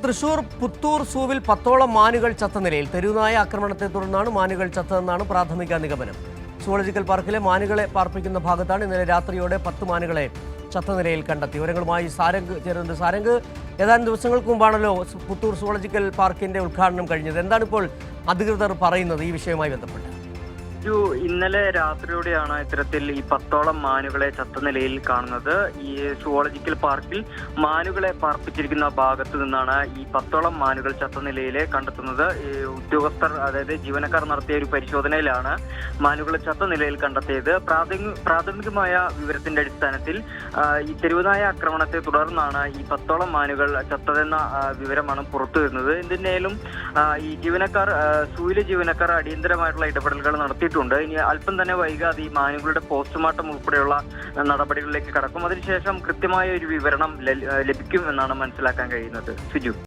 തൃശൂർ പുത്തൂർ സൂവിൽ 10ഓളം മാനുകൾ ചത്ത നിലയിൽ. തെരുവുനായ ആക്രമണത്തെ തുടർന്നാണ് മാനുകൾ ചത്തതെന്നാണ് പ്രാഥമിക നിഗമനം. സുവോളജിക്കൽ പാർക്കിലെ മാനുകളെ പാർപ്പിക്കുന്ന ഭാഗത്താണ് ഇന്നലെ രാത്രിയോടെ 10 മാനുകളെ ചത്ത നിലയിൽ കണ്ടെത്തി. വിവരങ്ങളുമായി സാരംഗ് ചേരുന്നുണ്ട്. സാരംഗ്, ഏതാനും ദിവസങ്ങൾക്ക് മുമ്പാണല്ലോ പുത്തൂർ സുവോളജിക്കൽ പാർക്കിന്റെ ഉദ്ഘാടനം കഴിഞ്ഞത്. എന്താണ് ഇപ്പോൾ അധികൃതർ പറയുന്നത് ഈ വിഷയവുമായി ബന്ധപ്പെട്ട്? ഇന്നലെ രാത്രിയോടെയാണ് ഇത്തരത്തിൽ ഈ 10ഓളം മാനുകളെ ചത്ത നിലയിൽ കാണുന്നത്. ഈ സുവോളജിക്കൽ പാർക്കിൽ മാനുകളെ പാർപ്പിച്ചിരിക്കുന്ന ഭാഗത്തു നിന്നാണ് ഈ 10ഓളം മാനുകൾ ചത്ത നിലയിൽ കണ്ടെത്തുന്നത്. ഈ ഉദ്യോഗസ്ഥർ, അതായത് ജീവനക്കാർ നടത്തിയ ഒരു പരിശോധനയിലാണ് മാനുകളെ ചത്ത നിലയിൽ കണ്ടെത്തിയത്. പ്രാഥമികമായ വിവരത്തിന്റെ അടിസ്ഥാനത്തിൽ ഈ തെരുവുനായ ആക്രമണത്തെ തുടർന്നാണ് ഈ 10ഓളം മാനുകൾ ചത്തതെന്ന വിവരമാണ് പുറത്തു വരുന്നത്. എന്തിനേലും ഈ ജീവനക്കാർ, സൂയിലെ ജീവനക്കാർ അടിയന്തരമായിട്ടുള്ള ഇടപെടലുകൾ നടത്തിയിട്ടുണ്ട്. ഇനി അല്പം തന്നെ വൈകാതെ ഈ മാനുകളുടെ പോസ്റ്റ്മോർട്ടം ഉൾപ്പെടെയുള്ള നടപടികളിലേക്ക് കടക്കും. അതിനുശേഷം കൃത്യമായ ഒരു വിവരണം ലഭിക്കും എന്നാണ് മനസ്സിലാക്കാൻ കഴിയുന്നത്. സിജു.